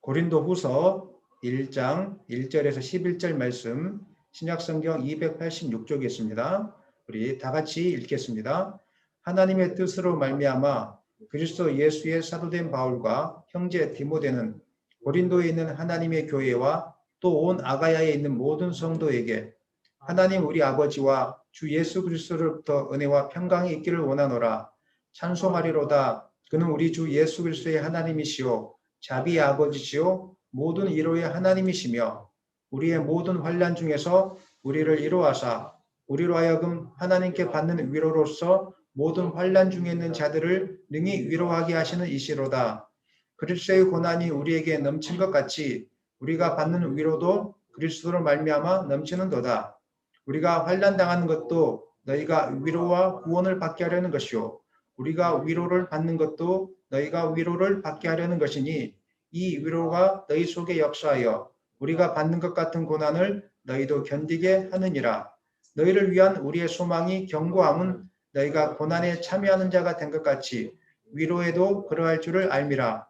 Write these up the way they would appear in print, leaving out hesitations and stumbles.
고린도후서 1장 1절에서 11절 말씀, 신약성경 286쪽에 있습니다. 우리 다 같이 읽겠습니다. 하나님의 뜻으로 말미암아 그리스도 예수의 사도된 바울과 형제 디모데는 고린도에 있는 하나님의 교회와 또 온 아가야에 있는 모든 성도에게 하나님 우리 아버지와 주 예수 그리스도로부터 은혜와 평강이 있기를 원하노라. 찬송하리로다. 그는 우리 주 예수 그리스도의 하나님이시요 자비의 아버지시요 모든 위로의 하나님이시며 우리의 모든 환난 중에서 우리를 위로하사 우리로 하여금 하나님께 받는 위로로서 모든 환난 중에 있는 자들을 능히 위로하게 하시는 이시로다. 그리스도의 고난이 우리에게 넘친 것 같이 우리가 받는 위로도 그리스도로 말미암아 넘치는도다. 우리가 환난 당하는 것도 너희가 위로와 구원을 받게 하려는 것이요 우리가 위로를 받는 것도 너희가 위로를 받게 하려는 것이니 이 위로가 너희 속에 역사하여 우리가 받는 것 같은 고난을 너희도 견디게 하느니라. 너희를 위한 우리의 소망이 견고함은 너희가 고난에 참여하는 자가 된 것 같이 위로에도 그러할 줄을 알미라.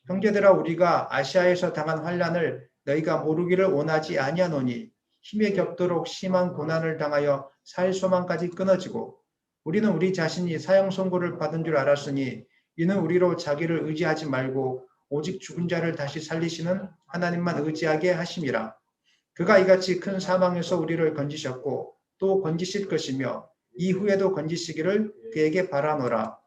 형제들아 우리가 아시아에서 당한 환난을 너희가 모르기를 원하지 아니하노니 힘에 겹도록 심한 고난을 당하여 살 소망까지 끊어지고 우리는 우리 자신이 사형 선고를 받은 줄 알았으니 이는 우리로 자기를 의지하지 말고 오직 죽은 자를 다시 살리시는 하나님만 의지하게 하심이라. 그가 이같이 큰 사망에서 우리를 건지셨고 또 건지실 것이며 이후에도 건지시기를 그에게 바라노라.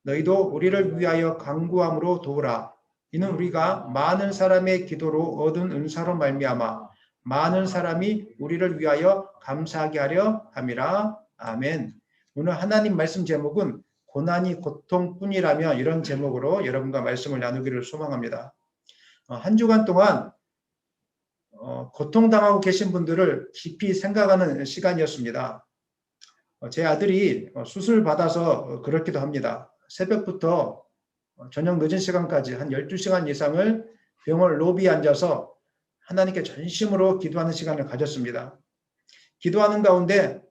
너희도 우리를 위하여 간구함으로 도우라. 이는 우리가 많은 사람의 기도로 얻은 은사로 말미암아 많은 사람이 우리를 위하여 감사하게 하려 함이라. 아멘. 오늘 하나님 말씀 제목은 고난이 고통뿐이라며 이런 제목으로 여러분과 말씀을 나누기를 소망합니다. 한 주간 동안 고통당하고 계신 분들을 깊이 생각하는 시간이었습니다. 제 아들이 수술 받아서 그렇기도 합니다. 새벽부터 저녁 늦은 시간까지 한 12시간 이상을 병원 로비에 앉아서 하나님께 전심으로 기도하는 시간을 가졌습니다. 기도하는 가운데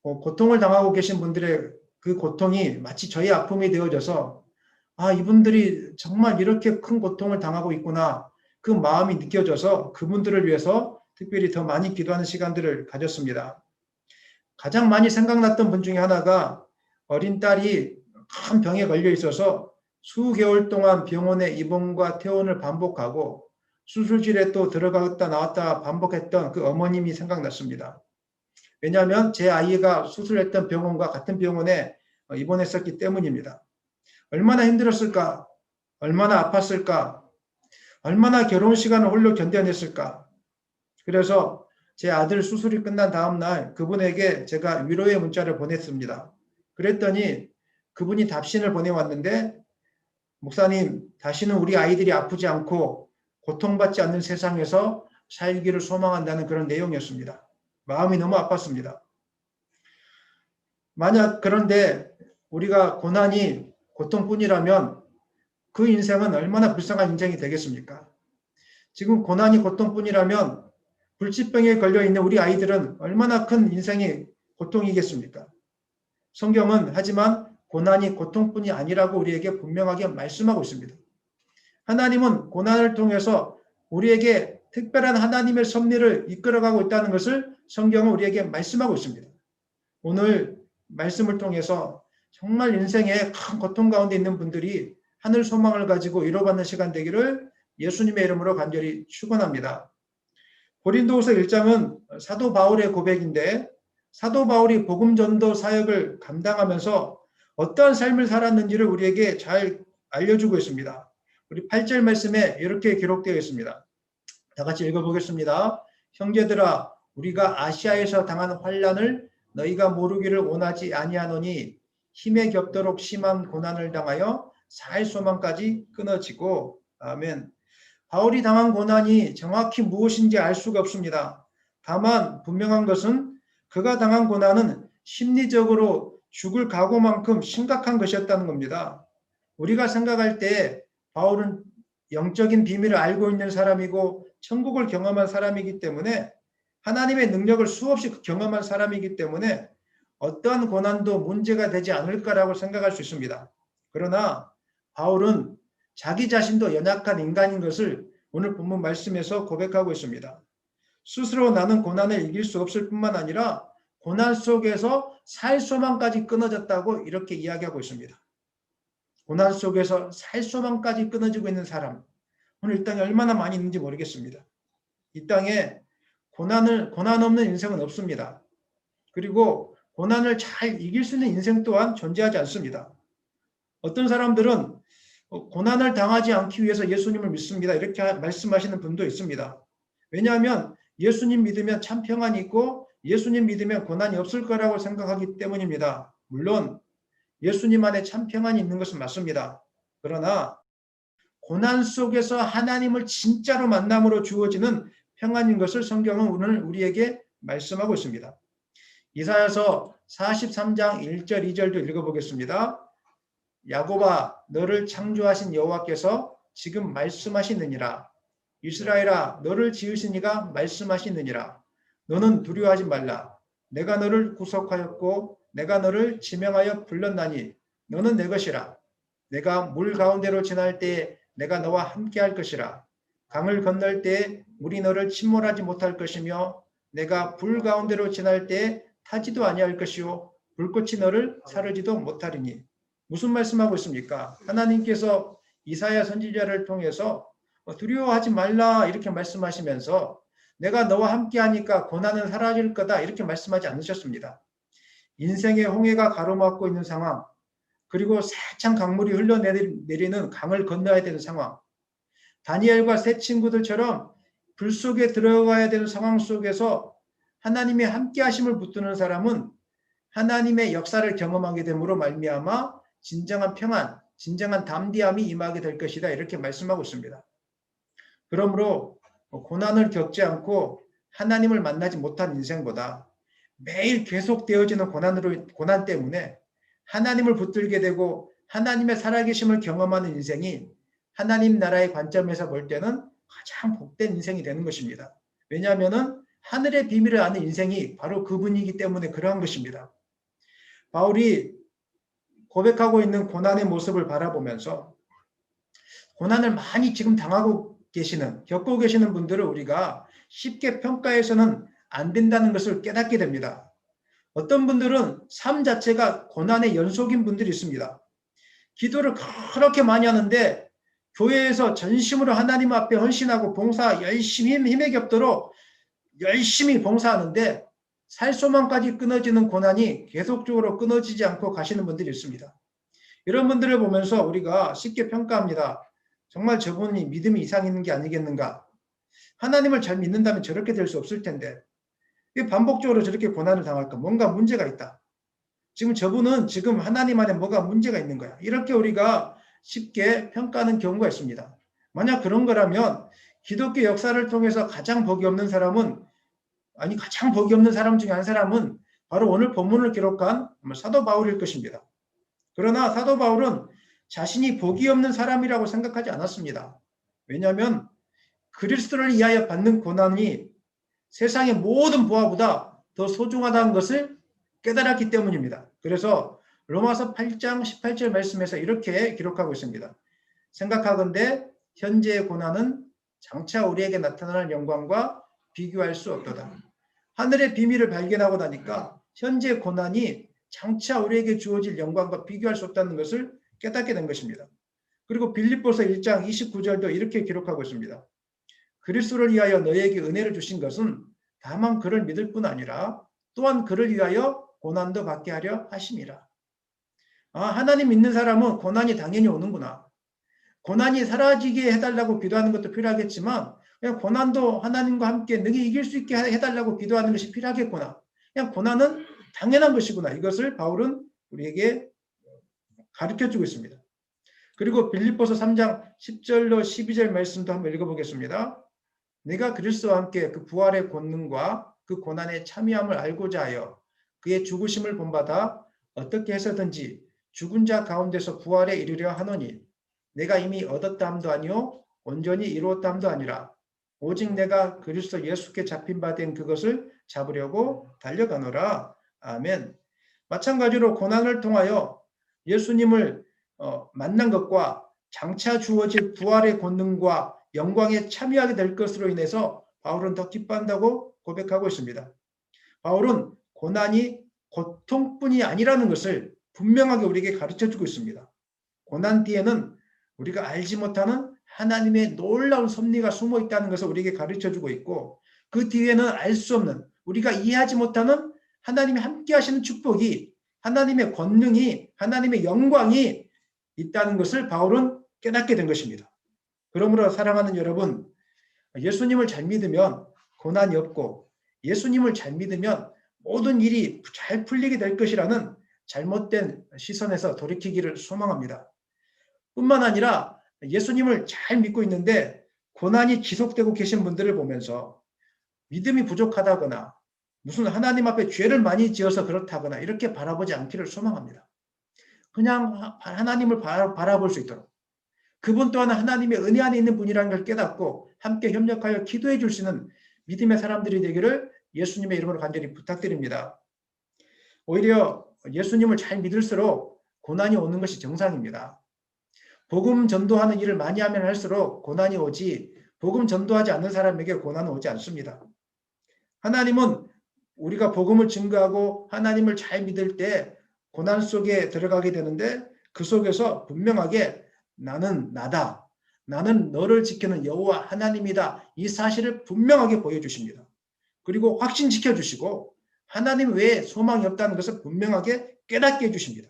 고통을 당하고 계신 분들의 그 고통이 마치 저희 아픔이 되어져서 이분들이 정말 이렇게 큰 고통을 당하고 있구나 그 마음이 느껴져서 그분들을 위해서 특별히 더 많이 기도하는 시간들을 가졌습니다. 가장 많이 생각났던 분 중에 하나가 어린 딸이 큰 병에 걸려 있어서 수개월 동안 병원에 입원과 퇴원을 반복하고 수술실에 또 들어갔다 나왔다 반복했던 그 어머님이 생각났습니다. 왜냐하면 제 아이가 수술했던 병원과 같은 병원에 입원했었기 때문입니다. 얼마나 힘들었을까? 얼마나 아팠을까? 얼마나 괴로운 시간을 홀로 견뎌냈을까? 그래서 제 아들 수술이 끝난 다음 날 그분에게 제가 위로의 문자를 보냈습니다. 그랬더니 그분이 답신을 보내왔는데 목사님, 다시는 우리 아이들이 아프지 않고 고통받지 않는 세상에서 살기를 소망한다는 그런 내용이었습니다. 마음이 너무 아팠습니다. 만약 그런데 우리가 고난이 고통뿐이라면 그 인생은 얼마나 불쌍한 인생이 되겠습니까? 지금 고난이 고통뿐이라면 불치병에 걸려있는 우리 아이들은 얼마나 큰 인생이 고통이겠습니까? 성경은 하지만 고난이 고통뿐이 아니라고 우리에게 분명하게 말씀하고 있습니다. 하나님은 고난을 통해서 우리에게 특별한 하나님의 섭리를 이끌어가고 있다는 것을 성경은 우리에게 말씀하고 있습니다. 오늘 말씀을 통해서 정말 인생의 큰 고통 가운데 있는 분들이 하늘 소망을 가지고 위로받는 시간 되기를 예수님의 이름으로 간절히 축원합니다. 고린도후서 1장은 사도 바울의 고백인데 사도 바울이 복음 전도 사역을 감당하면서 어떠한 삶을 살았는지를 우리에게 잘 알려주고 있습니다. 우리 8절 말씀에 이렇게 기록되어 있습니다. 다 같이 읽어보겠습니다. 형제들아 우리가 아시아에서 당한 환난을 너희가 모르기를 원하지 아니하노니 힘에 겹도록 심한 고난을 당하여 살 소망까지 끊어지고 아멘. 바울이 당한 고난이 정확히 무엇인지 알 수가 없습니다. 다만 분명한 것은 그가 당한 고난은 심리적으로 죽을 각오만큼 심각한 것이었다는 겁니다. 우리가 생각할 때 바울은 영적인 비밀을 알고 있는 사람이고 천국을 경험한 사람이기 때문에 하나님의 능력을 수없이 경험한 사람이기 때문에 어떠한 고난도 문제가 되지 않을까라고 생각할 수 있습니다. 그러나 바울은 자기 자신도 연약한 인간인 것을 오늘 본문 말씀에서 고백하고 있습니다. 스스로 나는 고난을 이길 수 없을 뿐만 아니라 고난 속에서 살 소망까지 끊어졌다고 이렇게 이야기하고 있습니다. 고난 속에서 살 소망까지 끊어지고 있는 사람, 오늘 이 땅에 얼마나 많이 있는지 모르겠습니다. 이 땅에 고난 없는 인생은 없습니다. 그리고 고난을 잘 이길 수 있는 인생 또한 존재하지 않습니다. 어떤 사람들은 고난을 당하지 않기 위해서 예수님을 믿습니다. 이렇게 말씀하시는 분도 있습니다. 왜냐하면 예수님 믿으면 참 평안이 있고 예수님 믿으면 고난이 없을 거라고 생각하기 때문입니다. 물론 예수님 안에 참 평안이 있는 것은 맞습니다. 그러나 고난 속에서 하나님을 진짜로 만남으로 주어지는 평안인 것을 성경은 오늘 우리에게 말씀하고 있습니다. 이사야서 43장 1절 2절도 읽어보겠습니다. 야곱아 너를 창조하신 여호와께서 지금 말씀하시느니라. 이스라엘아 너를 지으신 이가 말씀하시느니라. 너는 두려워하지 말라. 내가 너를 구속하였고 내가 너를 지명하여 불렀나니 너는 내 것이라. 내가 물 가운데로 지날 때에 내가 너와 함께 할 것이라. 강을 건널 때에 물이 너를 침몰하지 못할 것이며 내가 불 가운데로 지날 때에 타지도 아니할 것이요 불꽃이 너를 사르지도 못하리니. 무슨 말씀하고 있습니까? 하나님께서 이사야 선지자를 통해서 두려워하지 말라 이렇게 말씀하시면서 내가 너와 함께 하니까 고난은 사라질 거다 이렇게 말씀하지 않으셨습니다. 인생의 홍해가 가로막고 있는 상황, 그리고 세찬 강물이 흘러내리는 강을 건너야 되는 상황, 다니엘과 세 친구들처럼 불 속에 들어가야 되는 상황 속에서 하나님의 함께 하심을 붙드는 사람은 하나님의 역사를 경험하게 됨으로 말미암아 진정한 평안, 진정한 담대함이 임하게 될 것이다 이렇게 말씀하고 있습니다. 그러므로 고난을 겪지 않고 하나님을 만나지 못한 인생보다 매일 계속되어지는 고난 때문에 하나님을 붙들게 되고 하나님의 살아계심을 경험하는 인생이 하나님 나라의 관점에서 볼 때는 가장 복된 인생이 되는 것입니다. 왜냐하면 하늘의 비밀을 아는 인생이 바로 그분이기 때문에 그러한 것입니다. 바울이 고백하고 있는 고난의 모습을 바라보면서 고난을 많이 지금 당하고 겪고 계시는 분들을 우리가 쉽게 평가해서는 안 된다는 것을 깨닫게 됩니다. 어떤 분들은 삶 자체가 고난의 연속인 분들이 있습니다. 기도를 그렇게 많이 하는데 교회에서 전심으로 하나님 앞에 헌신하고 봉사 열심히 힘에 겹도록 열심히 봉사하는데 살소망까지 끊어지는 고난이 계속적으로 끊어지지 않고 가시는 분들이 있습니다. 이런 분들을 보면서 우리가 쉽게 평가합니다. 정말 저분이 믿음이 이상 있는 게 아니겠는가? 하나님을 잘 믿는다면 저렇게 될 수 없을 텐데 왜 반복적으로 저렇게 고난을 당할까? 뭔가 문제가 있다. 지금 저분은 지금 하나님 안에 뭐가 문제가 있는 거야. 이렇게 우리가 쉽게 평가하는 경우가 있습니다. 만약 그런 거라면 기독교 역사를 통해서 가장 복이 없는 사람 중에 한 사람은 바로 오늘 본문을 기록한 사도 바울일 것입니다. 그러나 사도 바울은 자신이 복이 없는 사람이라고 생각하지 않았습니다. 왜냐하면 그리스도를 위하여 받는 고난이 세상의 모든 보화보다 더 소중하다는 것을 깨달았기 때문입니다. 그래서 로마서 8장 18절 말씀에서 이렇게 기록하고 있습니다. 생각하건대 현재의 고난은 장차 우리에게 나타날 영광과 비교할 수 없도다. 하늘의 비밀을 발견하고 나니까 현재의 고난이 장차 우리에게 주어질 영광과 비교할 수 없다는 것을 깨닫게 된 것입니다. 그리고 빌립보서 1장 29절도 이렇게 기록하고 있습니다. 그리스도를 위하여 너에게 은혜를 주신 것은 다만 그를 믿을 뿐 아니라 또한 그를 위하여 고난도 받게 하려 하심이라. 하나님 믿는 사람은 고난이 당연히 오는구나. 고난이 사라지게 해달라고 기도하는 것도 필요하겠지만 그냥 고난도 하나님과 함께 너희 이길 수 있게 해달라고 기도하는 것이 필요하겠구나. 그냥 고난은 당연한 것이구나. 이것을 바울은 우리에게 가르쳐주고 있습니다. 그리고 빌립보서 3장 10절로 12절 말씀도 한번 읽어보겠습니다. 내가 그리스도와 함께 그 부활의 권능과 그 고난의 참여함을 알고자 하여 그의 죽으심을 본받아 어떻게 해서든지 죽은 자 가운데서 부활에 이르려 하노니 내가 이미 얻었다 함도 아니요 온전히 이루었다 함도 아니라 오직 내가 그리스도 예수께 잡힌 바 된 그것을 잡으려고 달려가노라. 아멘. 마찬가지로 고난을 통하여 예수님을 만난 것과 장차 주어질 부활의 권능과 영광에 참여하게 될 것으로 인해서 바울은 더 기뻐한다고 고백하고 있습니다. 바울은 고난이 고통뿐이 아니라는 것을 분명하게 우리에게 가르쳐주고 있습니다. 고난 뒤에는 우리가 알지 못하는 하나님의 놀라운 섭리가 숨어 있다는 것을 우리에게 가르쳐주고 있고, 그 뒤에는 알 수 없는, 우리가 이해하지 못하는 하나님이 함께 하시는 축복이, 하나님의 권능이, 하나님의 영광이 있다는 것을 바울은 깨닫게 된 것입니다. 그러므로 사랑하는 여러분, 예수님을 잘 믿으면 고난이 없고, 예수님을 잘 믿으면 모든 일이 잘 풀리게 될 것이라는 잘못된 시선에서 돌이키기를 소망합니다. 뿐만 아니라 예수님을 잘 믿고 있는데 고난이 지속되고 계신 분들을 보면서 믿음이 부족하다거나 무슨 하나님 앞에 죄를 많이 지어서 그렇다거나 이렇게 바라보지 않기를 소망합니다. 그냥 하나님을 바라볼 수 있도록, 그분 또한 하나님의 은혜 안에 있는 분이라는 걸 깨닫고 함께 협력하여 기도해 줄 수 있는 믿음의 사람들이 되기를 예수님의 이름으로 간절히 부탁드립니다. 오히려 예수님을 잘 믿을수록 고난이 오는 것이 정상입니다. 복음 전도하는 일을 많이 하면 할수록 고난이 오지, 복음 전도하지 않는 사람에게 고난은 오지 않습니다. 하나님은 우리가 복음을 증거하고 하나님을 잘 믿을 때 고난 속에 들어가게 되는데, 그 속에서 분명하게 나는 나다, 나는 너를 지키는 여호와 하나님이다, 이 사실을 분명하게 보여주십니다. 그리고 확신시켜 주시고 하나님 외에 소망이 없다는 것을 분명하게 깨닫게 해주십니다.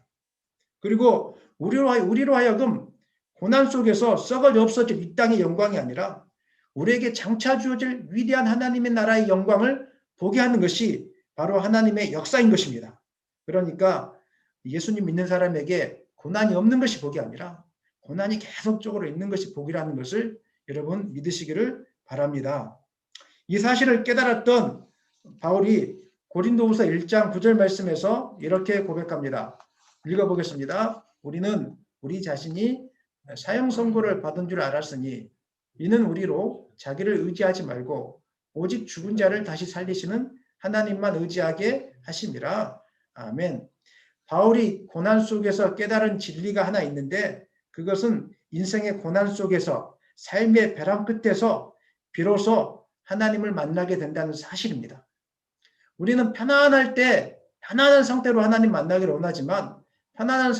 그리고 우리로 하여금 고난 속에서 썩어져 없어질 이 땅의 영광이 아니라 우리에게 장차 주어질 위대한 하나님의 나라의 영광을 보게 하는 것이 바로 하나님의 역사인 것입니다. 그러니까 예수님 믿는 사람에게 고난이 없는 것이 복이 아니라 고난이 계속적으로 있는 것이 복이라는 것을 여러분 믿으시기를 바랍니다. 이 사실을 깨달았던 바울이 고린도후서 1장 9절 말씀에서 이렇게 고백합니다. 읽어보겠습니다. 우리는 우리 자신이 사형 선고를 받은 줄 알았으니 이는 우리로 자기를 의지하지 말고 오직 죽은 자를 다시 살리시는 하나님만 의지하게 하심이라. 아멘. 바울이 고난 속에서 깨달은 진리가 하나 있는데, 그것은 인생의 고난 속에서 삶의 벼랑 끝에서 비로소 하나님을 만나게 된다는 사실입니다. 우리는 편안할 때 편안한 상태로 하나님 만나기를 원하지만 편안한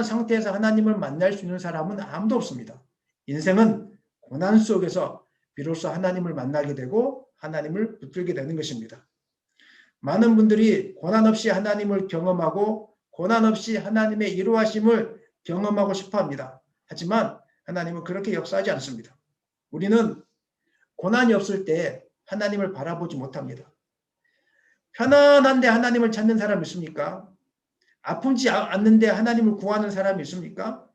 상태에서 하나님을 만날 수 있는 사람은 아무도 없습니다. 인생은 고난 속에서 비로소 하나님을 만나게 되고 하나님을 붙들게 되는 것입니다. 많은 분들이 고난 없이 하나님을 경험하고 고난 없이 하나님의 이루하심을 경험하고 싶어 합니다. 하지만 하나님은 그렇게 역사하지 않습니다. 우리는 고난이 없을 때 하나님을 바라보지 못합니다. 편안한데 하나님을 찾는 사람 있습니까? 아프지 않는데 하나님을 구하는 사람이 있습니까?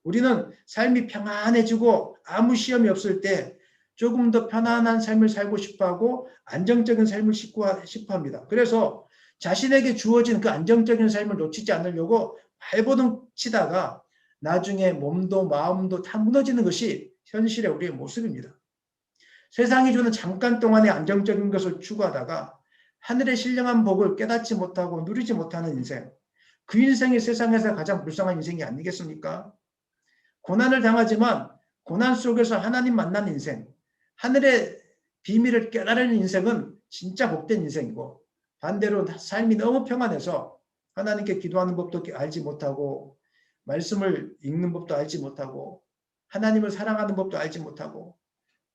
우리는 삶이 평안해지고 아무 시험이 없을 때 조금 더 편안한 삶을 살고 싶어하고 안정적인 삶을 싶어합니다. 그래서 자신에게 주어진 그 안정적인 삶을 놓치지 않으려고 발버둥 치다가 나중에 몸도 마음도 다 무너지는 것이 현실의 우리의 모습입니다. 세상이 주는 잠깐 동안의 안정적인 것을 추구하다가 하늘의 신령한 복을 깨닫지 못하고 누리지 못하는 인생, 그 인생이 세상에서 가장 불쌍한 인생이 아니겠습니까? 고난을 당하지만 고난 속에서 하나님 만난 인생, 하늘의 비밀을 깨달은 인생은 진짜 복된 인생이고, 반대로 삶이 너무 평안해서 하나님께 기도하는 법도 알지 못하고 말씀을 읽는 법도 알지 못하고 하나님을 사랑하는 법도 알지 못하고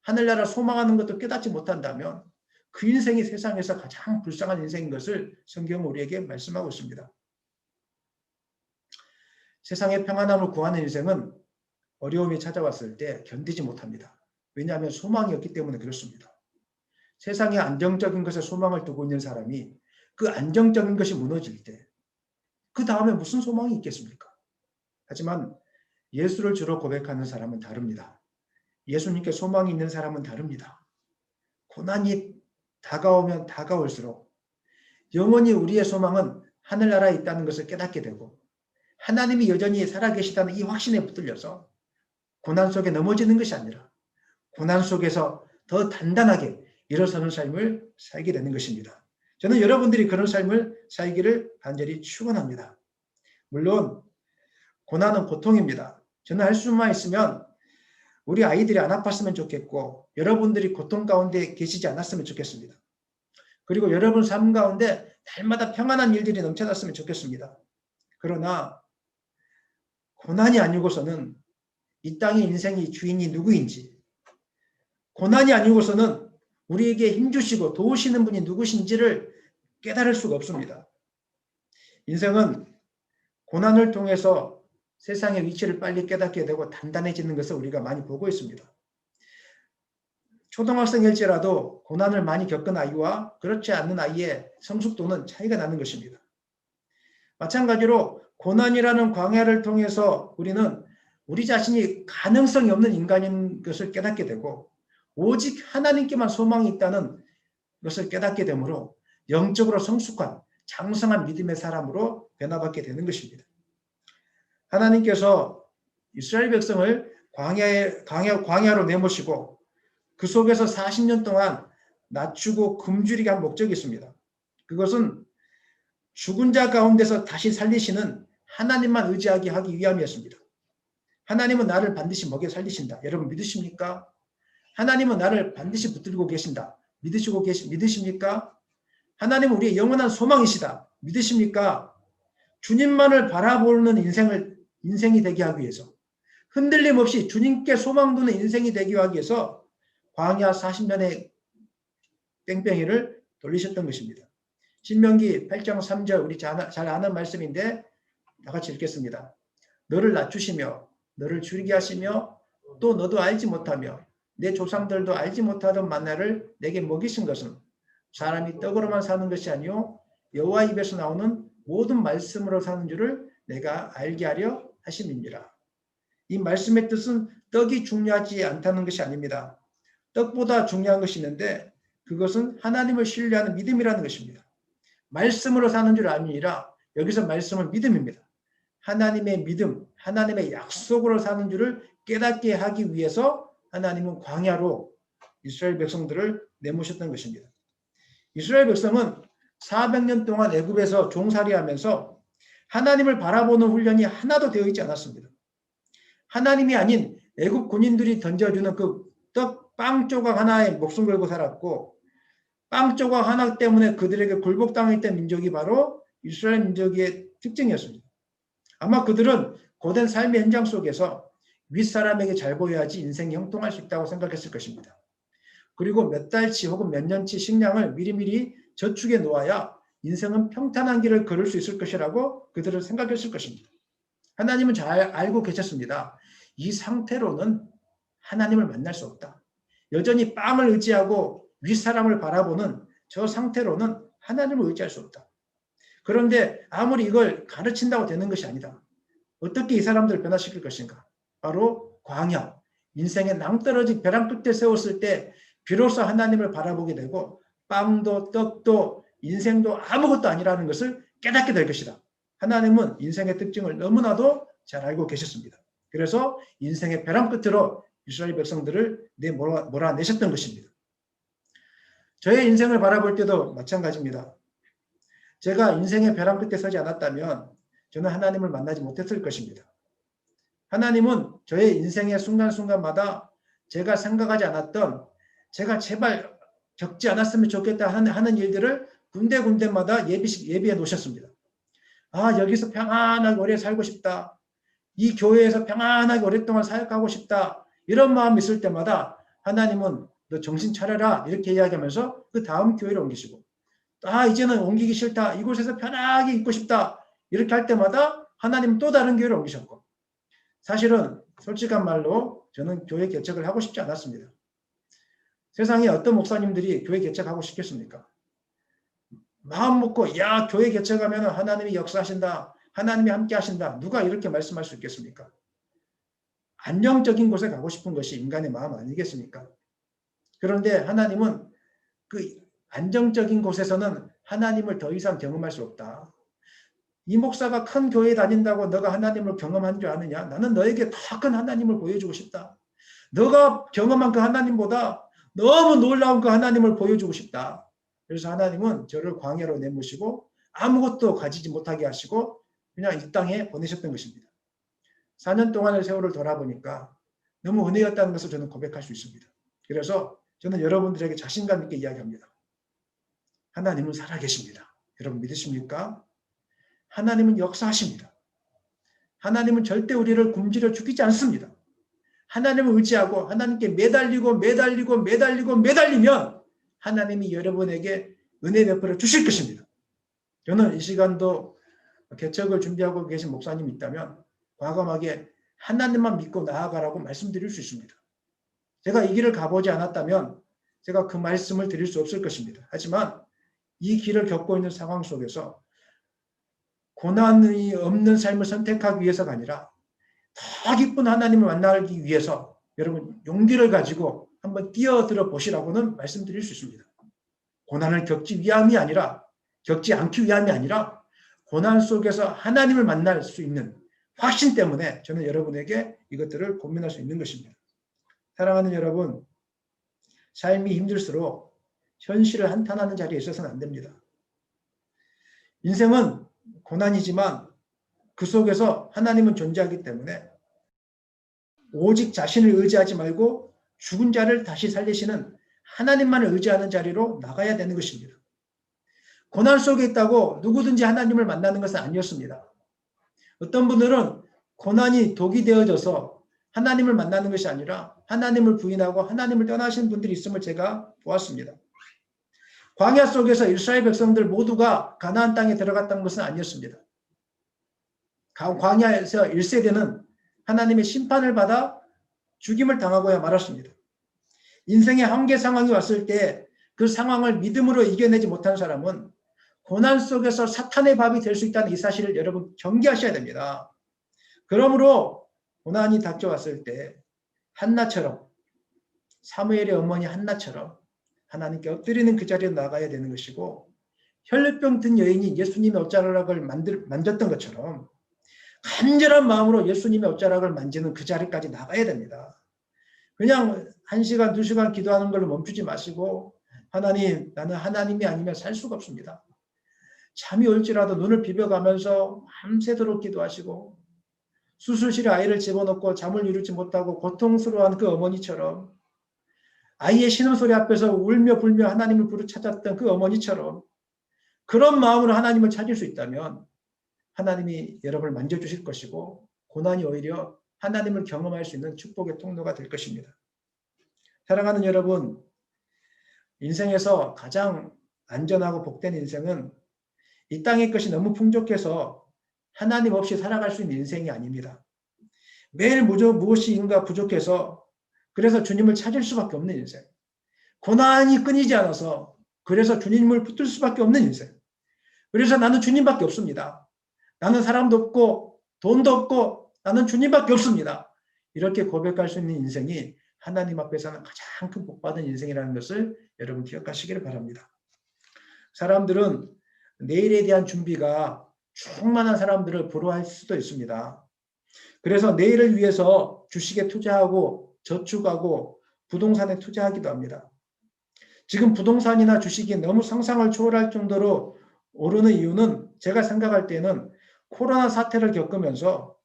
하늘나라 소망하는 것도 깨닫지 못한다면 그 인생이 세상에서 가장 불쌍한 인생인 것을 성경은 우리에게 말씀하고 있습니다. 세상의 평안함을 구하는 인생은 어려움이 찾아왔을 때 견디지 못합니다. 왜냐하면 소망이 없기 때문에 그렇습니다. 세상에 안정적인 것에 소망을 두고 있는 사람이 그 안정적인 것이 무너질 때 그 다음에 무슨 소망이 있겠습니까? 하지만 예수를 주로 고백하는 사람은 다릅니다. 예수님께 소망이 있는 사람은 다릅니다. 고난이 다가오면 다가올수록 영원히 우리의 소망은 하늘나라에 있다는 것을 깨닫게 되고 하나님이 여전히 살아계시다는 이 확신에 붙들려서 고난 속에 넘어지는 것이 아니라 고난 속에서 더 단단하게 일어서는 삶을 살게 되는 것입니다. 저는 여러분들이 그런 삶을 살기를 간절히 축원합니다. 물론 고난은 고통입니다. 저는 할 수만 있으면 우리 아이들이 안 아팠으면 좋겠고 여러분들이 고통 가운데 계시지 않았으면 좋겠습니다. 그리고 여러분 삶 가운데 날마다 평안한 일들이 넘쳐났으면 좋겠습니다. 그러나 고난이 아니고서는 이 땅의 인생의 주인이 누구인지, 고난이 아니고서는 우리에게 힘주시고 도우시는 분이 누구신지를 깨달을 수가 없습니다. 인생은 고난을 통해서 세상의 위치를 빨리 깨닫게 되고 단단해지는 것을 우리가 많이 보고 있습니다. 초등학생일지라도 고난을 많이 겪은 아이와 그렇지 않는 아이의 성숙도는 차이가 나는 것입니다. 마찬가지로 고난이라는 광야를 통해서 우리는 우리 자신이 가능성이 없는 인간인 것을 깨닫게 되고 오직 하나님께만 소망이 있다는 것을 깨닫게 되므로 영적으로 성숙한 장성한 믿음의 사람으로 변화받게 되는 것입니다. 하나님께서 이스라엘 백성을 광야로 내모시고 그 속에서 40년 동안 낮추고 굶주리게 한 목적이 있습니다. 그것은 죽은 자 가운데서 다시 살리시는 하나님만 의지하게 하기 위함이었습니다. 하나님은 나를 반드시 먹여 살리신다. 여러분 믿으십니까? 하나님은 나를 반드시 붙들고 계신다. 믿으십니까? 하나님은 우리의 영원한 소망이시다. 믿으십니까? 주님만을 바라보는 인생이 되게 하기 위해서, 흔들림 없이 주님께 소망 두는 인생이 되기 위해서 광야 40년의 뺑뺑이를 돌리셨던 것입니다. 신명기 8장 3절 우리 잘 아는 말씀인데 다 같이 읽겠습니다. 너를 낮추시며 너를 줄이게 하시며 또 너도 알지 못하며 내 조상들도 알지 못하던 만나를 내게 먹이신 것은 사람이 떡으로만 사는 것이 아니요 여호와 입에서 나오는 모든 말씀으로 사는 줄을 내가 알게 하려 하심이니라. 이 말씀의 뜻은 떡이 중요하지 않다는 것이 아닙니다. 떡보다 중요한 것이 있는데 그것은 하나님을 신뢰하는 믿음이라는 것입니다. 말씀으로 사는 줄 아니라 여기서 말씀은 믿음입니다. 하나님의 믿음, 하나님의 약속으로 사는 줄을 깨닫게 하기 위해서 하나님은 광야로 이스라엘 백성들을 내모셨던 것입니다. 이스라엘 백성은 400년 동안 애굽에서 종살이하면서 하나님을 바라보는 훈련이 하나도 되어 있지 않았습니다. 하나님이 아닌 애굽 군인들이 던져주는 그 빵 조각 하나에 목숨 걸고 살았고 빵 조각 하나 때문에 그들에게 굴복당했던 민족이 바로 이스라엘 민족의 특징이었습니다. 아마 그들은 고된 삶의 현장 속에서 윗사람에게 잘 보여야지 인생이 형통할 수 있다고 생각했을 것입니다. 그리고 몇 달치 혹은 몇 년치 식량을 미리미리 저축해 놓아야 인생은 평탄한 길을 걸을 수 있을 것이라고 그들은 생각했을 것입니다. 하나님은 잘 알고 계셨습니다. 이 상태로는 하나님을 만날 수 없다. 여전히 빵을 의지하고 윗사람을 바라보는 저 상태로는 하나님을 의지할 수 없다. 그런데 아무리 이걸 가르친다고 되는 것이 아니다. 어떻게 이 사람들을 변화시킬 것인가? 바로 광야, 인생의 낭떠러지 벼랑 끝에 세웠을 때 비로소 하나님을 바라보게 되고 빵도 떡도 인생도 아무것도 아니라는 것을 깨닫게 될 것이다. 하나님은 인생의 특징을 너무나도 잘 알고 계셨습니다. 그래서 인생의 벼랑 끝으로 이스라엘 백성들을 몰아내셨던 것입니다. 저의 인생을 바라볼 때도 마찬가지입니다. 제가 인생의 벼랑 끝에 서지 않았다면 저는 하나님을 만나지 못했을 것입니다. 하나님은 저의 인생의 순간순간마다 제가 생각하지 않았던, 제가 제발 겪지 않았으면 좋겠다 하는 일들을 군데군데마다 예비해 놓으셨습니다. 아, 여기서 평안하게 오래 살고 싶다. 이 교회에서 평안하게 오랫동안 사역하고 싶다. 이런 마음이 있을 때마다 하나님은 너 정신 차려라 이렇게 이야기하면서 그 다음 교회로 옮기시고, 아 이제는 옮기기 싫다. 이곳에서 편하게 있고 싶다. 이렇게 할 때마다 하나님은 또 다른 교회로 옮기셨고, 사실은 솔직한 말로 저는 교회 개척을 하고 싶지 않았습니다. 세상에 어떤 목사님들이 교회 개척하고 싶겠습니까? 마음 먹고 야 교회 개척하면 하나님이 역사하신다. 하나님이 함께 하신다. 누가 이렇게 말씀할 수 있겠습니까? 안정적인 곳에 가고 싶은 것이 인간의 마음 아니겠습니까? 그런데 하나님은 그 안정적인 곳에서는 하나님을 더 이상 경험할 수 없다. 이 목사가 큰 교회에 다닌다고 너가 하나님을 경험한 줄 아느냐? 나는 너에게 더 큰 하나님을 보여주고 싶다. 너가 경험한 그 하나님보다 너무 놀라운 그 하나님을 보여주고 싶다. 그래서 하나님은 저를 광야로 내모시고 아무것도 가지지 못하게 하시고 그냥 이 땅에 보내셨던 것입니다. 4년 동안의 세월을 돌아보니까 너무 은혜였다는 것을 저는 고백할 수 있습니다. 그래서 저는 여러분들에게 자신감 있게 이야기합니다. 하나님은 살아계십니다. 여러분 믿으십니까? 하나님은 역사하십니다. 하나님은 절대 우리를 굶주려 죽이지 않습니다. 하나님을 의지하고 하나님께 매달리면 하나님이 여러분에게 은혜 베풀어 주실 것입니다. 저는 이 시간도 개척을 준비하고 계신 목사님이 있다면 과감하게 하나님만 믿고 나아가라고 말씀드릴 수 있습니다. 제가 이 길을 가보지 않았다면 제가 그 말씀을 드릴 수 없을 것입니다. 하지만 이 길을 겪고 있는 상황 속에서 고난이 없는 삶을 선택하기 위해서가 아니라 더 깊은 하나님을 만나기 위해서 여러분 용기를 가지고 한번 뛰어들어 보시라고는 말씀드릴 수 있습니다. 고난을 겪지 않기 위함이 아니라 고난 속에서 하나님을 만날 수 있는 확신 때문에 저는 여러분에게 이것들을 고민할 수 있는 것입니다. 사랑하는 여러분, 삶이 힘들수록 현실을 한탄하는 자리에 있어서는 안 됩니다. 인생은 고난이지만 그 속에서 하나님은 존재하기 때문에 오직 자신을 의지하지 말고 죽은 자를 다시 살리시는 하나님만을 의지하는 자리로 나가야 되는 것입니다. 고난 속에 있다고 누구든지 하나님을 만나는 것은 아니었습니다. 어떤 분들은 고난이 독이 되어져서 하나님을 만나는 것이 아니라 하나님을 부인하고 하나님을 떠나시는 분들이 있음을 제가 보았습니다. 광야 속에서 이스라엘 백성들 모두가 가나안 땅에 들어갔다는 것은 아니었습니다. 광야에서 1세대는 하나님의 심판을 받아 죽임을 당하고야 말았습니다. 인생의 한계 상황이 왔을 때 그 상황을 믿음으로 이겨내지 못한 사람은 고난 속에서 사탄의 밥이 될 수 있다는 이 사실을 여러분 경계하셔야 됩니다. 그러므로 고난이 닥쳐왔을 때 한나처럼, 사무엘의 어머니 한나처럼 하나님께 엎드리는 그 자리에 나가야 되는 것이고, 혈루병 든 여인이 예수님의 옷자락을 만졌던 것처럼 간절한 마음으로 예수님의 옷자락을 만지는 그 자리까지 나가야 됩니다. 그냥 1시간, 2시간 기도하는 걸로 멈추지 마시고, 하나님, 나는 하나님이 아니면 살 수가 없습니다. 잠이 올지라도 눈을 비벼가면서 밤새도록 기도하시고, 수술실에 아이를 집어넣고 잠을 이루지 못하고 고통스러워한 그 어머니처럼, 아이의 신음소리 앞에서 울며 불며 하나님을 부르찾았던 그 어머니처럼 그런 마음으로 하나님을 찾을 수 있다면 하나님이 여러분을 만져주실 것이고, 고난이 오히려 하나님을 경험할 수 있는 축복의 통로가 될 것입니다. 사랑하는 여러분, 인생에서 가장 안전하고 복된 인생은 이 땅의 것이 너무 풍족해서 하나님 없이 살아갈 수 있는 인생이 아닙니다. 매일 무엇인가 부족해서 그래서 주님을 찾을 수밖에 없는 인생. 고난이 끊이지 않아서 그래서 주님을 붙들 수밖에 없는 인생. 그래서 나는 주님밖에 없습니다. 나는 사람도 없고 돈도 없고 나는 주님밖에 없습니다. 이렇게 고백할 수 있는 인생이 하나님 앞에서는 가장 큰 복받은 인생이라는 것을 여러분 기억하시기를 바랍니다. 사람들은 내일에 대한 준비가 충만한 사람들을 부러워할 수도 있습니다. 그래서 내일을 위해서 주식에 투자하고 저축하고 부동산에 투자하기도 합니다. 지금 부동산이나 주식이 너무 상상을 초월할 정도로 오르는 이유는 제가 생각할 때는 코로나 사태를 겪으면서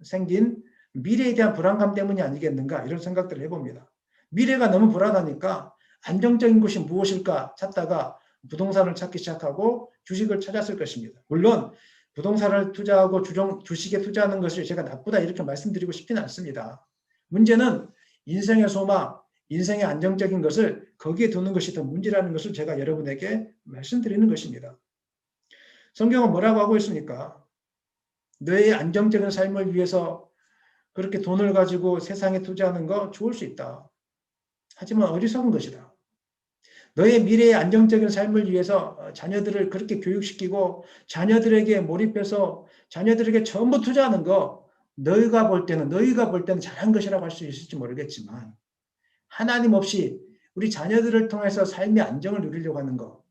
생긴 미래에 대한 불안감 때문이 아니겠는가, 이런 생각들을 해봅니다. 미래가 너무 불안하니까 안정적인 곳이 무엇일까 찾다가 부동산을 찾기 시작하고 주식을 찾았을 것입니다. 물론 부동산을 투자하고 주식에 투자하는 것을 제가 나쁘다 이렇게 말씀드리고 싶지는 않습니다. 문제는 인생의 소망, 인생의 안정적인 것을 거기에 두는 것이 더 문제라는 것을 제가 여러분에게 말씀드리는 것입니다. 성경은 뭐라고 하고 있습니까? 너의 안정적인 삶을 위해서 그렇게 돈을 가지고 세상에 투자하는 거 좋을 수 있다. 하지만 어리석은 것이다. 너의 미래의 안정적인 삶을 위해서 자녀들을 그렇게 교육시키고 자녀들에게 몰입해서 자녀들에게 전부 투자하는 거, 너희가 볼 때는 잘한 것이라고 할 수 있을지 모르겠지만 하나님 없이 우리 자녀들을 통해서 삶의 안정을 누리려고 하는 거,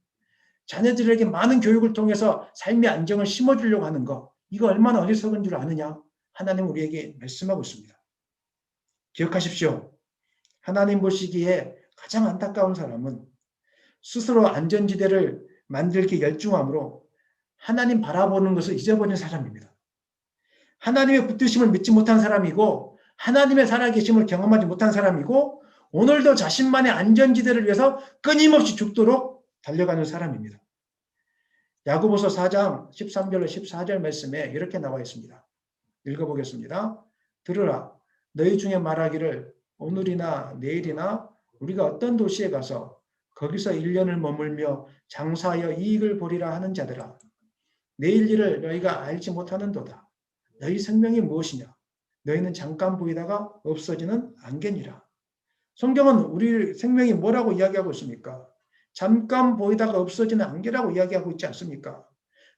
자녀들에게 많은 교육을 통해서 삶의 안정을 심어주려고 하는 거, 이거 얼마나 어리석은 줄 아느냐? 하나님 우리에게 말씀하고 있습니다. 기억하십시오. 하나님 보시기에 가장 안타까운 사람은 스스로 안전지대를 만들기 열중함으로 하나님 바라보는 것을 잊어버린 사람입니다. 하나님의 붙드심을 믿지 못한 사람이고 하나님의 살아계심을 경험하지 못한 사람이고 오늘도 자신만의 안전지대를 위해서 끊임없이 죽도록 달려가는 사람입니다. 야고보서 4장 13절로 14절 말씀에 이렇게 나와 있습니다. 읽어보겠습니다. 들으라. 너희 중에 말하기를 오늘이나 내일이나 우리가 어떤 도시에 가서 거기서 1년을 머물며 장사하여 이익을 보리라 하는 자들아. 내일 일을 너희가 알지 못하는도다. 너희 생명이 무엇이냐? 너희는 잠깐 보이다가 없어지는 안개니라. 성경은 우리 생명이 뭐라고 이야기하고 있습니까? 잠깐 보이다가 없어지는 안개라고 이야기하고 있지 않습니까?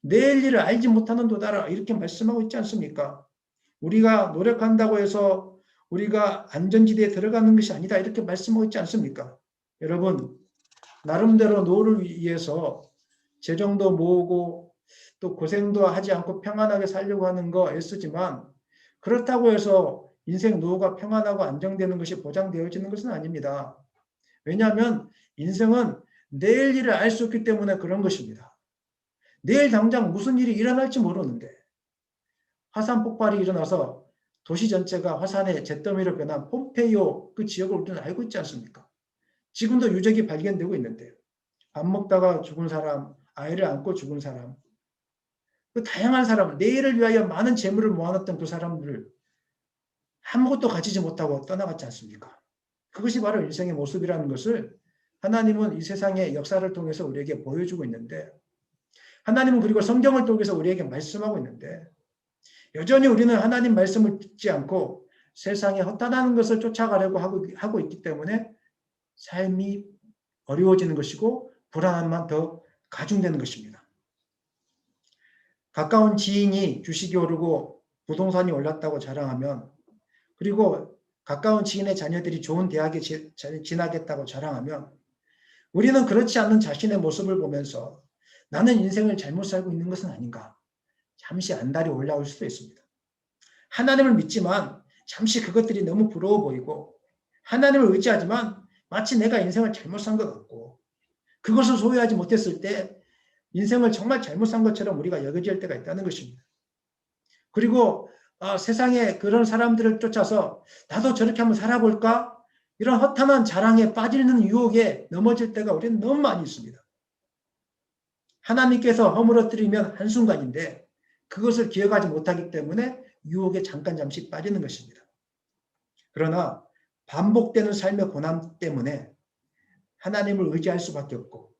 내일 일을 알지 못하는도다 이렇게 말씀하고 있지 않습니까? 우리가 노력한다고 해서 우리가 안전지대에 들어가는 것이 아니다 이렇게 말씀하고 있지 않습니까? 여러분 나름대로 노후를 위해서 재정도 모으고 또 고생도 하지 않고 평안하게 살려고 하는 거 애쓰지만 그렇다고 해서 인생 노후가 평안하고 안정되는 것이 보장되어지는 것은 아닙니다. 왜냐하면 인생은 내일 일을 알 수 없기 때문에 그런 것입니다. 내일 당장 무슨 일이 일어날지 모르는데 화산 폭발이 일어나서 도시 전체가 화산의 잿더미로 변한 폼페이오 그 지역을 우리는 알고 있지 않습니까? 지금도 유적이 발견되고 있는데 밥 먹다가 죽은 사람, 아이를 안고 죽은 사람, 그 다양한 사람, 내일을 위하여 많은 재물을 모아놨던 그 사람들을 아무것도 가지지 못하고 떠나갔지 않습니까? 그것이 바로 인생의 모습이라는 것을 하나님은 이 세상의 역사를 통해서 우리에게 보여주고 있는데 하나님은 그리고 성경을 통해서 우리에게 말씀하고 있는데 여전히 우리는 하나님 말씀을 듣지 않고 세상에 허탄한 것을 쫓아가려고 하고 있기 때문에 삶이 어려워지는 것이고 불안함만 더 가중되는 것입니다. 가까운 지인이 주식이 오르고 부동산이 올랐다고 자랑하면 그리고 가까운 지인의 자녀들이 좋은 대학에 진학했다고 자랑하면 우리는 그렇지 않는 자신의 모습을 보면서 나는 인생을 잘못 살고 있는 것은 아닌가 잠시 안달이 올라올 수도 있습니다. 하나님을 믿지만 잠시 그것들이 너무 부러워 보이고 하나님을 의지하지만 마치 내가 인생을 잘못 산 것 같고 그것을 소유하지 못했을 때 인생을 정말 잘못 산 것처럼 우리가 여겨질 때가 있다는 것입니다. 그리고 세상에 그런 사람들을 쫓아서 나도 저렇게 한번 살아볼까? 이런 허탄한 자랑에 빠지는 유혹에 넘어질 때가 우리는 너무 많이 있습니다. 하나님께서 허물어뜨리면 한순간인데 그것을 기억하지 못하기 때문에 유혹에 잠시 빠지는 것입니다. 그러나 반복되는 삶의 고난 때문에 하나님을 의지할 수밖에 없고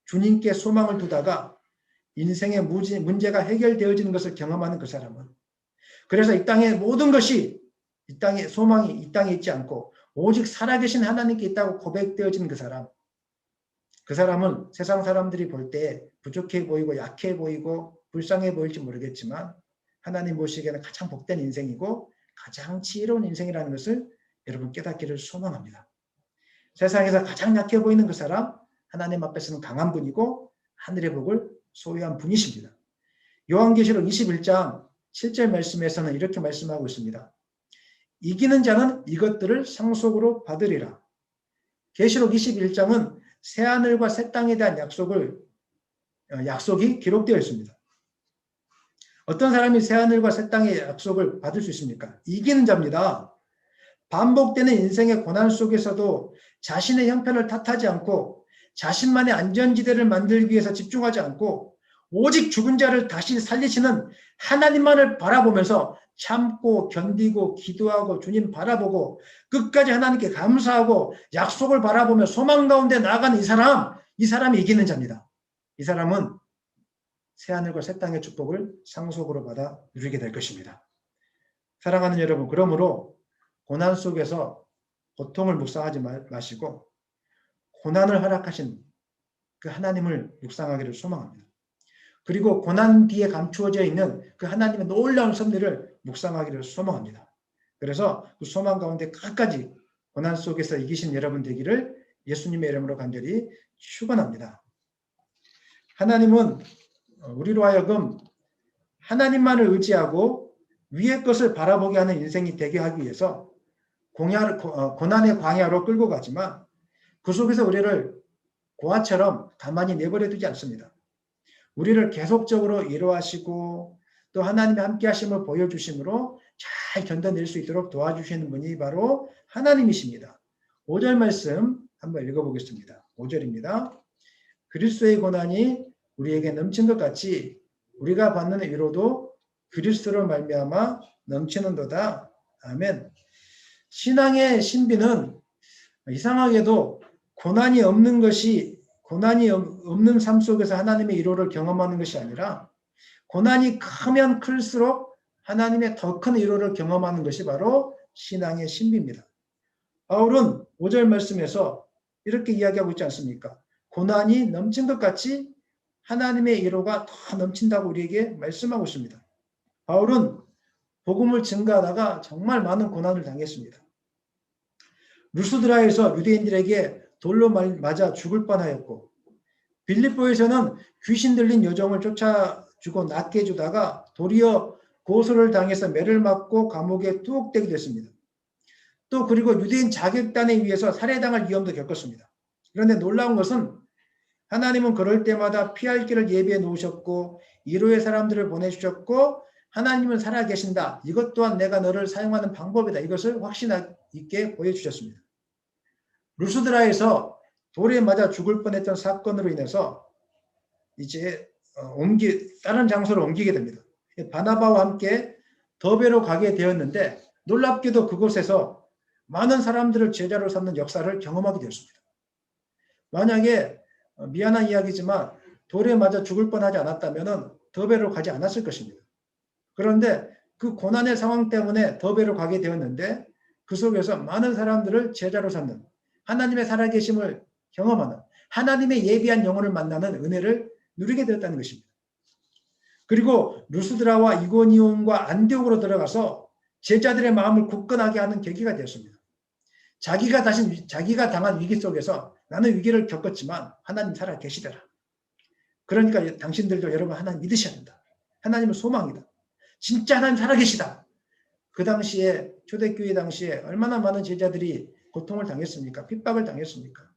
주님께 소망을 두다가 인생의 문제가 해결되어지는 것을 경험하는 그 사람은 그래서 이 땅의 모든 것이 이 땅의 소망이 이 땅에 있지 않고 오직 살아계신 하나님께 있다고 고백되어지는 그 사람은 세상 사람들이 볼 때 부족해 보이고 약해 보이고 불쌍해 보일지 모르겠지만 하나님 보시기에는 가장 복된 인생이고 가장 지혜로운 인생이라는 것을 여러분 깨닫기를 소망합니다. 세상에서 가장 약해 보이는 그 사람 하나님 앞에서는 강한 분이고 하늘의 복을 소유한 분이십니다. 요한계시록 21장 7절 말씀에서는 이렇게 말씀하고 있습니다. 이기는 자는 이것들을 상속으로 받으리라. 계시록 21장은 새하늘과 새 땅에 대한 약속이 기록되어 있습니다. 어떤 사람이 새하늘과 새 땅의 약속을 받을 수 있습니까? 이기는 자입니다. 반복되는 인생의 고난 속에서도 자신의 형편을 탓하지 않고 자신만의 안전지대를 만들기 위해서 집중하지 않고 오직 죽은 자를 다시 살리시는 하나님만을 바라보면서 참고 견디고 기도하고 주님 바라보고 끝까지 하나님께 감사하고 약속을 바라보며 소망 가운데 나아가는 이 사람이 이기는 자입니다. 이 사람은 새하늘과 새 땅의 축복을 상속으로 받아 누리게 될 것입니다. 사랑하는 여러분, 그러므로 고난 속에서 고통을 묵상하지 마시고 고난을 허락하신 그 하나님을 묵상하기를 소망합니다. 그리고 고난 뒤에 감추어져 있는 그 하나님의 놀라운 섭리를 묵상하기를 소망합니다. 그래서 그 소망 가운데 끝까지 고난 속에서 이기신 여러분 되기를 예수님의 이름으로 간절히 축원합니다. 하나님은 우리로 하여금 하나님만을 의지하고 위의 것을 바라보게 하는 인생이 되게 하기 위해서 고난의 광야로 끌고 가지만 그 속에서 우리를 고아처럼 가만히 내버려 두지 않습니다. 우리를 계속적으로 위로하시고 또 하나님의 함께 하심을 보여주심으로 잘 견뎌낼 수 있도록 도와주시는 분이 바로 하나님이십니다. 5절 말씀 한번 읽어보겠습니다. 5절입니다. 그리스도의 고난이 우리에게 넘친 것 같이 우리가 받는 위로도 그리스도로 말미암아 넘치는도다. 아멘. 신앙의 신비는 이상하게도 고난이 없는 삶 속에서 하나님의 위로를 경험하는 것이 아니라 고난이 크면 클수록 하나님의 더 큰 위로를 경험하는 것이 바로 신앙의 신비입니다. 바울은 5절 말씀에서 이렇게 이야기하고 있지 않습니까? 고난이 넘친 것 같이 하나님의 위로가 더 넘친다고 우리에게 말씀하고 있습니다. 바울은 복음을 증거하다가 정말 많은 고난을 당했습니다. 루스드라에서 유대인들에게 돌로 맞아 죽을 뻔하였고, 빌립보에서는 귀신 들린 여종을 쫓아주고 낫게 해주다가 도리어 고소를 당해서 매를 맞고 감옥에 투옥되게 됐습니다. 또 그리고 유대인 자객단에 의해서 살해당할 위험도 겪었습니다. 그런데 놀라운 것은 하나님은 그럴 때마다 피할 길을 예비해 놓으셨고 위로의 사람들을 보내주셨고 하나님은 살아계신다. 이것 또한 내가 너를 사용하는 방법이다. 이것을 확신 있게 보여주셨습니다. 루스드라에서 돌에 맞아 죽을 뻔했던 사건으로 인해서 이제 다른 장소로 옮기게 됩니다. 바나바와 함께 더베로 가게 되었는데 놀랍게도 그곳에서 많은 사람들을 제자로 삼는 역사를 경험하게 되었습니다. 만약에 미안한 이야기지만 돌에 맞아 죽을 뻔하지 않았다면 더베로 가지 않았을 것입니다. 그런데 그 고난의 상황 때문에 더베로 가게 되었는데 그 속에서 많은 사람들을 제자로 삼는 하나님의 살아계심을 경험하는 하나님의 예비한 영혼을 만나는 은혜를 누리게 되었다는 것입니다. 그리고 루스드라와 이고니온과 안디옥으로 들어가서 제자들의 마음을 굳건하게 하는 계기가 되었습니다. 자기가 당한 위기 속에서 나는 위기를 겪었지만 하나님 살아 계시더라. 그러니까 당신들도 여러분 하나님 믿으셔야 된다. 하나님은 소망이다. 진짜 하나님 살아 계시다. 그 당시에 초대교회 당시에 얼마나 많은 제자들이 고통을 당했습니까? 핍박을 당했습니까?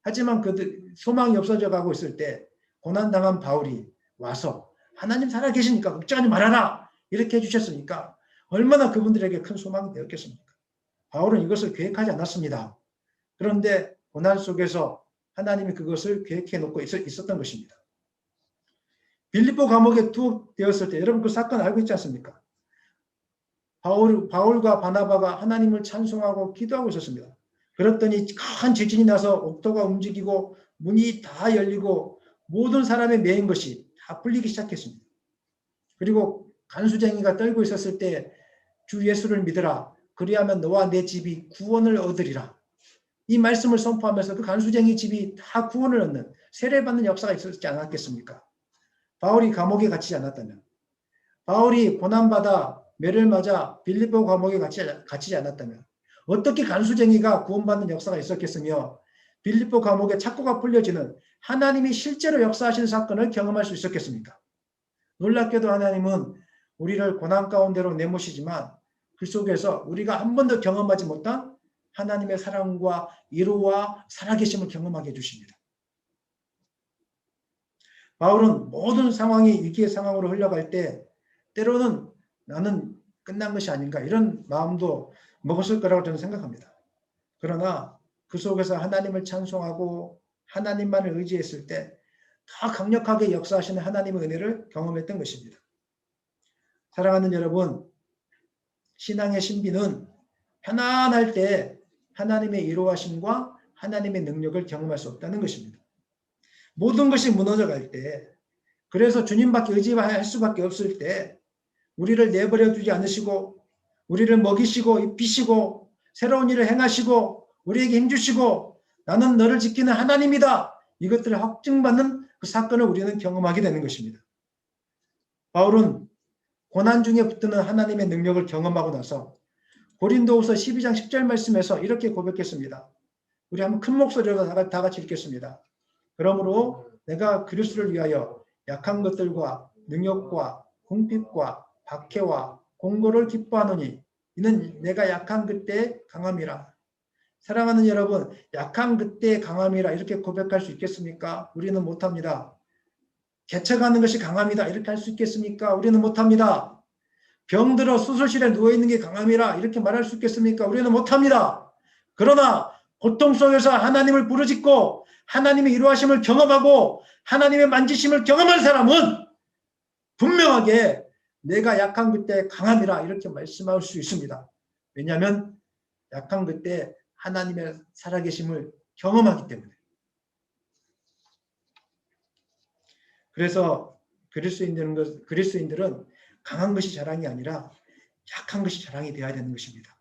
하지만 그 소망이 없어져 가고 있을 때 고난당한 바울이 와서 하나님 살아 계시니까 걱정하지 말아라 이렇게 해주셨으니까 얼마나 그분들에게 큰 소망이 되었겠습니까? 바울은 이것을 계획하지 않았습니다. 그런데 고난 속에서 하나님이 그것을 계획해 놓고 있었던 것입니다. 빌립보 감옥에 투옥되었을 때 여러분 그 사건 알고 있지 않습니까? 바울과 바나바가 하나님을 찬송하고 기도하고 있었습니다. 그랬더니 큰 지진이 나서 옥토가 움직이고 문이 다 열리고 모든 사람의 매인 것이 다 풀리기 시작했습니다. 그리고 간수쟁이가 떨고 있었을 때 주 예수를 믿으라. 그리하면 너와 내 집이 구원을 얻으리라. 이 말씀을 선포하면서 그 간수쟁이 집이 다 구원을 얻는 세례받는 역사가 있었지 않았겠습니까? 바울이 감옥에 갇히지 않았다면, 바울이 고난받아 매를 맞아 빌립보 감옥에 갇히지 않았다면 어떻게 간수쟁이가 구원받는 역사가 있었겠으며 빌립보 감옥에 착고가 풀려지는 하나님이 실제로 역사하시는 사건을 경험할 수 있었겠습니까? 놀랍게도 하나님은 우리를 고난 가운데로 내모시지만 그 속에서 우리가 한 번도 경험하지 못한 하나님의 사랑과 위로와 살아계심을 경험하게 해주십니다. 바울은 모든 상황이 위기의 상황으로 흘러갈 때 때로는 나는 끝난 것이 아닌가 이런 마음도 먹었을 거라고 저는 생각합니다. 그러나 그 속에서 하나님을 찬송하고 하나님만을 의지했을 때 더 강력하게 역사하시는 하나님의 은혜를 경험했던 것입니다. 사랑하는 여러분, 신앙의 신비는 편안할 때 하나님의 위로하심과 하나님의 능력을 경험할 수 없다는 것입니다. 모든 것이 무너져 갈 때, 그래서 주님밖에 의지할 수밖에 없을 때 우리를 내버려 두지 않으시고 우리를 먹이시고 입히시고 새로운 일을 행하시고 우리에게 힘주시고 나는 너를 지키는 하나님이다. 이것들을 확증받는 그 사건을 우리는 경험하게 되는 것입니다. 바울은 고난 중에 붙드는 하나님의 능력을 경험하고 나서 고린도후서 12장 10절 말씀에서 이렇게 고백했습니다. 우리 한번 큰 목소리로 다 같이 읽겠습니다. 그러므로 내가 그리스도를 위하여 약한 것들과 능력과 궁핍과 박해와 공고를 기뻐하노니 이는 내가 약한 그때 강함이라. 사랑하는 여러분, 약한 그때 강함이라 이렇게 고백할 수 있겠습니까? 우리는 못합니다. 개척하는 것이 강함이다 이렇게 할 수 있겠습니까? 우리는 못합니다. 병들어 수술실에 누워있는 게 강함이라 이렇게 말할 수 있겠습니까? 우리는 못합니다. 그러나 고통 속에서 하나님을 부르짖고 하나님의 이루하심을 경험하고 하나님의 만지심을 경험한 사람은 분명하게 내가 약한 그때 강함이라 이렇게 말씀할 수 있습니다. 왜냐하면 약한 그때 하나님의 살아계심을 경험하기 때문에. 그래서 그리스도인들은 강한 것이 자랑이 아니라 약한 것이 자랑이 되어야 되는 것입니다.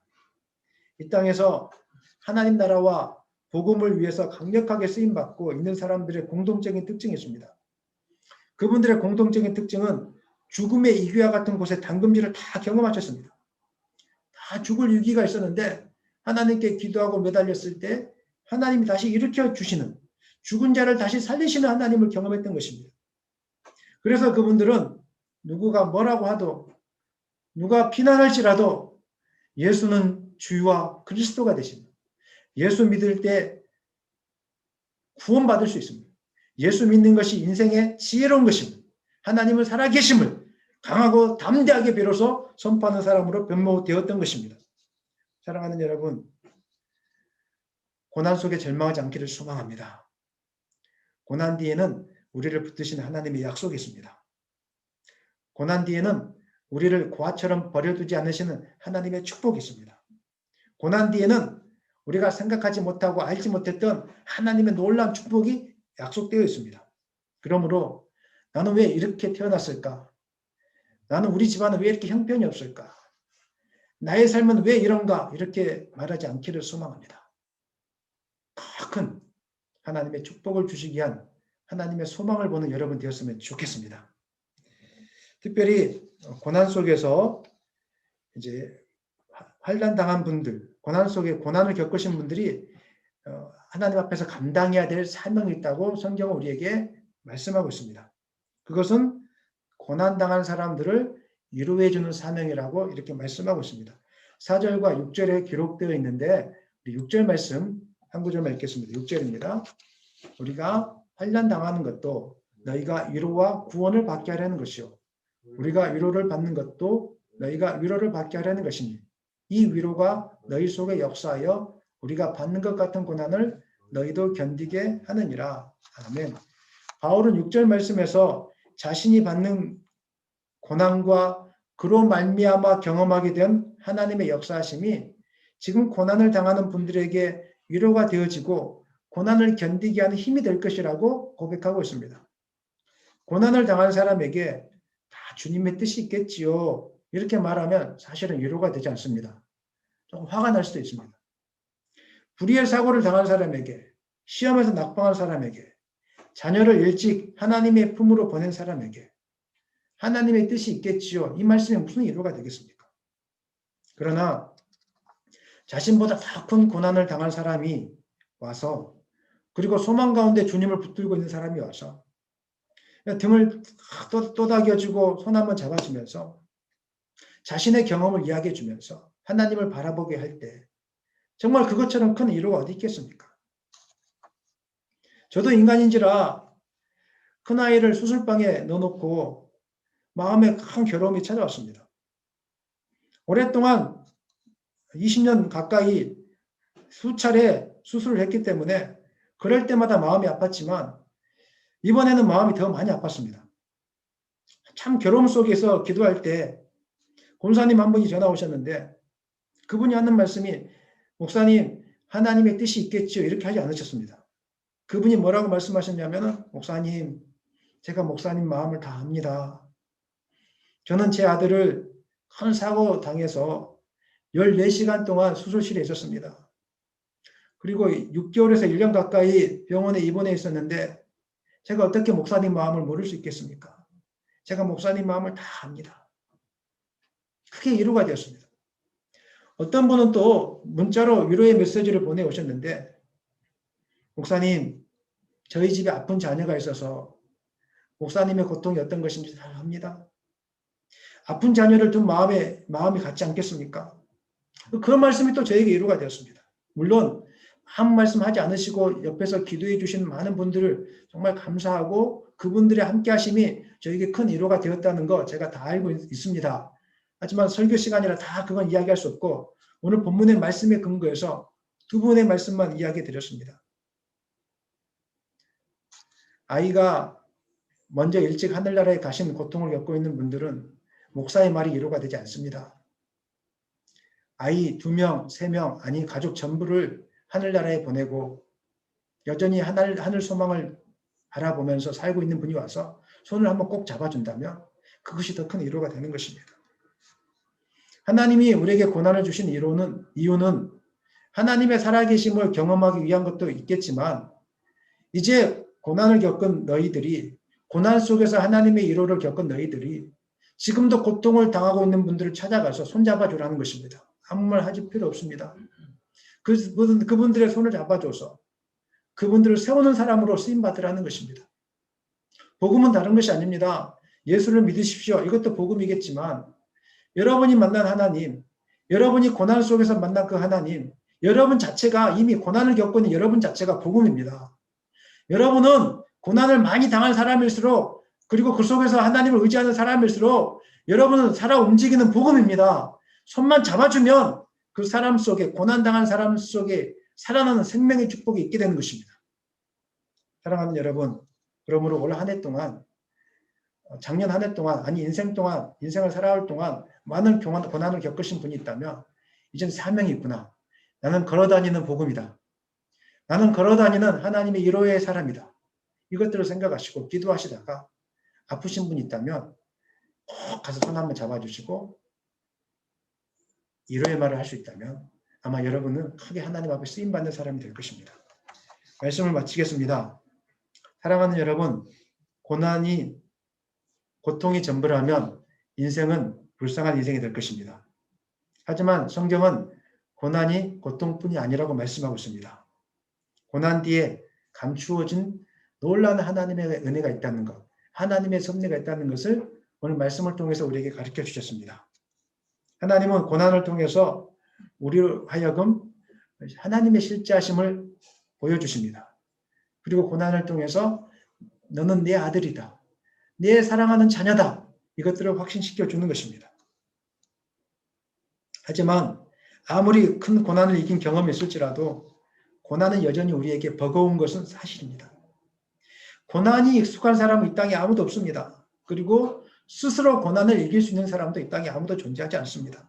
이 땅에서 하나님 나라와 복음을 위해서 강력하게 쓰임받고 있는 사람들의 공동적인 특징이 있습니다. 그분들의 공동적인 특징은 죽음의 이귀와 같은 곳에 담금질을 다 경험하셨습니다. 다 죽을 위기가 있었는데 하나님께 기도하고 매달렸을 때 하나님이 다시 일으켜 주시는, 죽은 자를 다시 살리시는 하나님을 경험했던 것입니다. 그래서 그분들은 누구가 뭐라고 하도, 누가 비난할지라도 예수는 주와 그리스도가 되십니다. 예수 믿을 때 구원받을 수 있습니다. 예수 믿는 것이 인생의 지혜로운 것입니다. 하나님을 살아계심을 강하고 담대하게 비로소 선포하는 사람으로 변모되었던 것입니다. 사랑하는 여러분, 고난 속에 절망하지 않기를 소망합니다. 고난 뒤에는 우리를 붙드신 하나님의 약속이 있습니다. 고난 뒤에는 우리를 고아처럼 버려두지 않으시는 하나님의 축복이 있습니다. 고난 뒤에는 우리가 생각하지 못하고 알지 못했던 하나님의 놀라운 축복이 약속되어 있습니다. 그러므로 나는 왜 이렇게 태어났을까? 나는 우리 집안은 왜 이렇게 형편이 없을까? 나의 삶은 왜 이런가? 이렇게 말하지 않기를 소망합니다. 더 큰 하나님의 축복을 주시기 위한 하나님의 소망을 보는 여러분 되었으면 좋겠습니다. 특별히 고난 속에서 이제 환난 당한 분들, 고난 속에 고난을 겪으신 분들이 하나님 앞에서 감당해야 될 사명이 있다고 성경은 우리에게 말씀하고 있습니다. 그것은 고난 당한 사람들을 위로해 주는 사명이라고 이렇게 말씀하고 있습니다. 4절과 6절에 기록되어 있는데 6절 말씀 한 구절만 읽겠습니다. 6절입니다. 우리가 환난 당하는 것도 너희가 위로와 구원을 받게 하려는 것이요 우리가 위로를 받는 것도 너희가 위로를 받게 하려는 것이니 이 위로가 너희 속에 역사하여 우리가 받는 것 같은 고난을 너희도 견디게 하느니라. 아멘. 바울은 6절 말씀에서 자신이 받는 고난과 그로 말미암아 경험하게 된 하나님의 역사하심이 지금 고난을 당하는 분들에게 위로가 되어지고 고난을 견디게 하는 힘이 될 것이라고 고백하고 있습니다. 고난을 당한 사람에게 다 주님의 뜻이 있겠지요. 이렇게 말하면 사실은 위로가 되지 않습니다. 좀 화가 날 수도 있습니다. 불의의 사고를 당한 사람에게, 시험에서 낙방한 사람에게, 자녀를 일찍 하나님의 품으로 보낸 사람에게 하나님의 뜻이 있겠지요. 이 말씀이 무슨 위로가 되겠습니까? 그러나 자신보다 더 큰 고난을 당한 사람이 와서 그리고 소망 가운데 주님을 붙들고 있는 사람이 와서 등을 또닥여주고 손 한번 잡아주면서 자신의 경험을 이야기해 주면서 하나님을 바라보게 할 때 정말 그것처럼 큰 위로가 어디 있겠습니까? 저도 인간인지라 큰아이를 수술방에 넣어놓고 마음에 큰 괴로움이 찾아왔습니다. 오랫동안 20년 가까이 수차례 수술을 했기 때문에 그럴 때마다 마음이 아팠지만 이번에는 마음이 더 많이 아팠습니다. 참 괴로움 속에서 기도할 때 권사님 한 분이 전화 오셨는데 그분이 하는 말씀이 목사님 하나님의 뜻이 있겠죠 이렇게 하지 않으셨습니다. 그분이 뭐라고 말씀하셨냐면 목사님 제가 목사님 마음을 다 압니다. 저는 제 아들을 큰 사고 당해서 14시간 동안 수술실에 있었습니다. 그리고 6개월에서 1년 가까이 병원에 입원해 있었는데 제가 어떻게 목사님 마음을 모를 수 있겠습니까? 제가 목사님 마음을 다 압니다. 크게 위로가 되었습니다. 어떤 분은 또 문자로 위로의 메시지를 보내오셨는데 목사님 저희 집에 아픈 자녀가 있어서 목사님의 고통이 어떤 것인지 다 압니다. 아픈 자녀를 둔 마음이 같지 않겠습니까? 그 말씀이 또 저에게 위로가 되었습니다. 물론 아무 말씀하지 않으시고 옆에서 기도해 주신 많은 분들을 정말 감사하고 그분들의 함께 하심이 저에게 큰 위로가 되었다는 거 제가 다 알고 있습니다. 하지만 설교 시간이라 다 그건 이야기할 수 없고 오늘 본문의 말씀에 근거해서 두 분의 말씀만 이야기해 드렸습니다. 아이가 먼저 일찍 하늘나라에 가신 고통을 겪고 있는 분들은 목사의 말이 위로가 되지 않습니다. 아이 2명, 3명, 아니 가족 전부를 하늘나라에 보내고 여전히 하늘 소망을 바라보면서 살고 있는 분이 와서 손을 한번 꼭 잡아준다면 그것이 더 큰 위로가 되는 것입니다. 하나님이 우리에게 고난을 주신 이유는 하나님의 살아계심을 경험하기 위한 것도 있겠지만 이제 고난을 겪은 너희들이 고난 속에서 하나님의 위로를 겪은 너희들이 지금도 고통을 당하고 있는 분들을 찾아가서 손잡아 주라는 것입니다. 아무 말 하실 필요 없습니다. 그분들의 손을 잡아줘서 그분들을 세우는 사람으로 쓰임받으라는 것입니다. 복음은 다른 것이 아닙니다. 예수를 믿으십시오. 이것도 복음이겠지만 여러분이 만난 하나님, 여러분이 고난 속에서 만난 그 하나님, 여러분 자체가 이미 고난을 겪고 있는 여러분 자체가 복음입니다. 여러분은 고난을 많이 당한 사람일수록 그리고 그 속에서 하나님을 의지하는 사람일수록 여러분은 살아 움직이는 복음입니다. 손만 잡아주면 그 사람 속에 고난당한 사람 속에 살아나는 생명의 축복이 있게 되는 것입니다. 사랑하는 여러분, 그러므로 올 한 해 동안 작년 한 해 동안 아니 인생 동안 인생을 살아올 동안 많은 고난을 겪으신 분이 있다면 이젠 사명이 있구나. 나는 걸어다니는 복음이다. 나는 걸어다니는 하나님의 위로의 사람이다. 이것들을 생각하시고 기도하시다가 아프신 분이 있다면 꼭 가서 손 한번 잡아주시고 위로의 말을 할 수 있다면 아마 여러분은 크게 하나님 앞에 쓰임받는 사람이 될 것입니다. 말씀을 마치겠습니다. 사랑하는 여러분, 고통이 전부라면 인생은 불쌍한 인생이 될 것입니다. 하지만 성경은 고난이 고통뿐이 아니라고 말씀하고 있습니다. 고난 뒤에 감추어진 놀라운 하나님의 은혜가 있다는 것, 하나님의 섭리가 있다는 것을 오늘 말씀을 통해서 우리에게 가르쳐 주셨습니다. 하나님은 고난을 통해서 우리로 하여금 하나님의 실제하심을 보여주십니다. 그리고 고난을 통해서 너는 내 아들이다. 내 사랑하는 자녀다. 이것들을 확신시켜 주는 것입니다. 하지만 아무리 큰 고난을 이긴 경험이 있을지라도 고난은 여전히 우리에게 버거운 것은 사실입니다. 고난이 익숙한 사람은 이 땅에 아무도 없습니다. 그리고 스스로 고난을 이길 수 있는 사람도 이 땅에 아무도 존재하지 않습니다.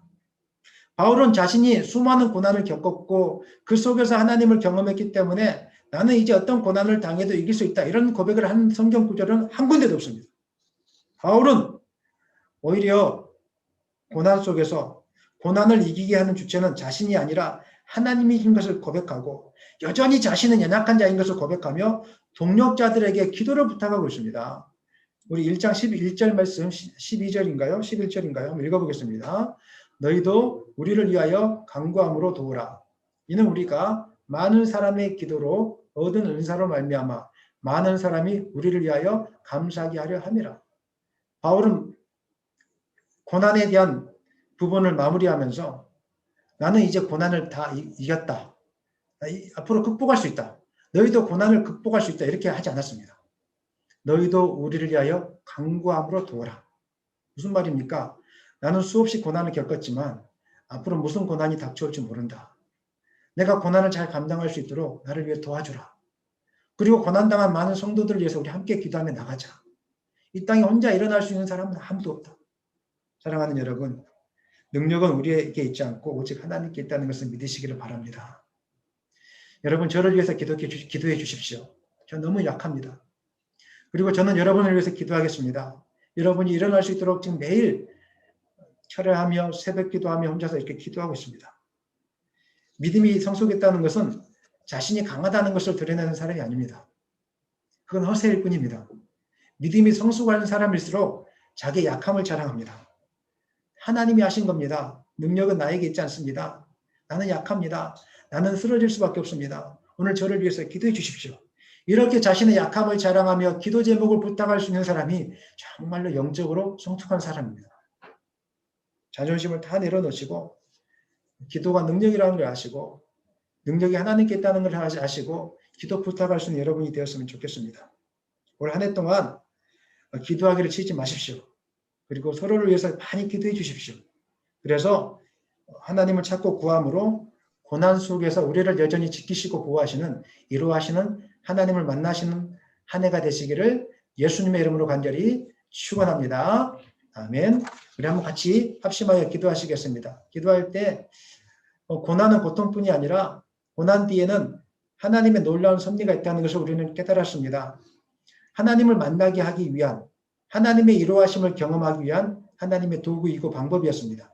바울은 자신이 수많은 고난을 겪었고 그 속에서 하나님을 경험했기 때문에 나는 이제 어떤 고난을 당해도 이길 수 있다. 이런 고백을 한 성경 구절은 한 군데도 없습니다. 바울은 오히려 고난 속에서 고난을 이기게 하는 주체는 자신이 아니라 하나님이신 것을 고백하고 여전히 자신은 연약한 자인 것을 고백하며 동력자들에게 기도를 부탁하고 있습니다. 우리 1장 11절 말씀 12절인가요? 11절인가요? 한번 읽어보겠습니다. 너희도 우리를 위하여 간구함으로 도우라. 이는 우리가 많은 사람의 기도로 얻은 은사로 말미암아 많은 사람이 우리를 위하여 감사하게 하려 함이라. 바울은 고난에 대한 부분을 마무리하면서 나는 이제 고난을 다 이겼다. 앞으로 극복할 수 있다. 너희도 고난을 극복할 수 있다. 이렇게 하지 않았습니다. 너희도 우리를 위하여 간구함으로 도우라. 무슨 말입니까? 나는 수없이 고난을 겪었지만 앞으로 무슨 고난이 닥쳐올지 모른다. 내가 고난을 잘 감당할 수 있도록 나를 위해 도와주라. 그리고 고난당한 많은 성도들을 위해서 우리 함께 기도하며 나가자. 이 땅에 혼자 일어날 수 있는 사람은 아무도 없다. 사랑하는 여러분, 능력은 우리에게 있지 않고 오직 하나님께 있다는 것을 믿으시기를 바랍니다. 여러분, 저를 위해서 기도해 주십시오. 저 너무 약합니다. 그리고 저는 여러분을 위해서 기도하겠습니다. 여러분이 일어날 수 있도록 지금 매일 철회하며 새벽 기도하며 혼자서 이렇게 기도하고 있습니다. 믿음이 성숙했다는 것은 자신이 강하다는 것을 드러내는 사람이 아닙니다. 그건 허세일 뿐입니다. 믿음이 성숙한 사람일수록 자기의 약함을 자랑합니다. 하나님이 하신 겁니다. 능력은 나에게 있지 않습니다. 나는 약합니다. 나는 쓰러질 수밖에 없습니다. 오늘 저를 위해서 기도해 주십시오. 이렇게 자신의 약함을 자랑하며 기도 제목을 부탁할 수 있는 사람이 정말로 영적으로 성숙한 사람입니다. 자존심을 다 내려놓으시고 기도가 능력이라는 걸 아시고 능력이 하나님께 있다는 걸 아시고 기도 부탁할 수 있는 여러분이 되었으면 좋겠습니다. 올 한 해 동안 기도하기를 치지 마십시오. 그리고 서로를 위해서 많이 기도해 주십시오. 그래서 하나님을 찾고 구함으로 고난 속에서 우리를 여전히 지키시고 보호하시는 이루하시는 하나님을 만나시는 한 해가 되시기를 예수님의 이름으로 간절히 축원합니다. 아멘. 우리 한번 같이 합심하여 기도하시겠습니다. 기도할 때 고난은 고통뿐이 아니라 고난 뒤에는 하나님의 놀라운 섭리가 있다는 것을 우리는 깨달았습니다. 하나님을 만나게 하기 위한, 하나님의 이루하심을 경험하기 위한 하나님의 도구이고 방법이었습니다.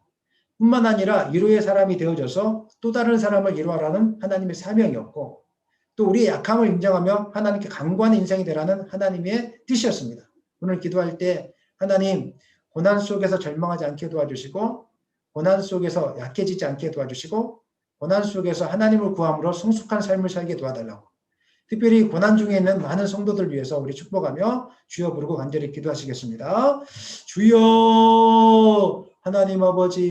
뿐만 아니라 위로의 사람이 되어져서 또 다른 사람을 위로하라는 하나님의 사명이었고, 또 우리의 약함을 인정하며 하나님께 간구하는 인생이 되라는 하나님의 뜻이었습니다. 오늘 기도할 때 하나님, 고난 속에서 절망하지 않게 도와주시고, 고난 속에서 약해지지 않게 도와주시고, 고난 속에서 하나님을 구함으로 성숙한 삶을 살게 도와달라고, 특별히 고난 중에 있는 많은 성도들 위해서 우리 축복하며 주여 부르고 간절히 기도하시겠습니다. 주여, 하나님 아버지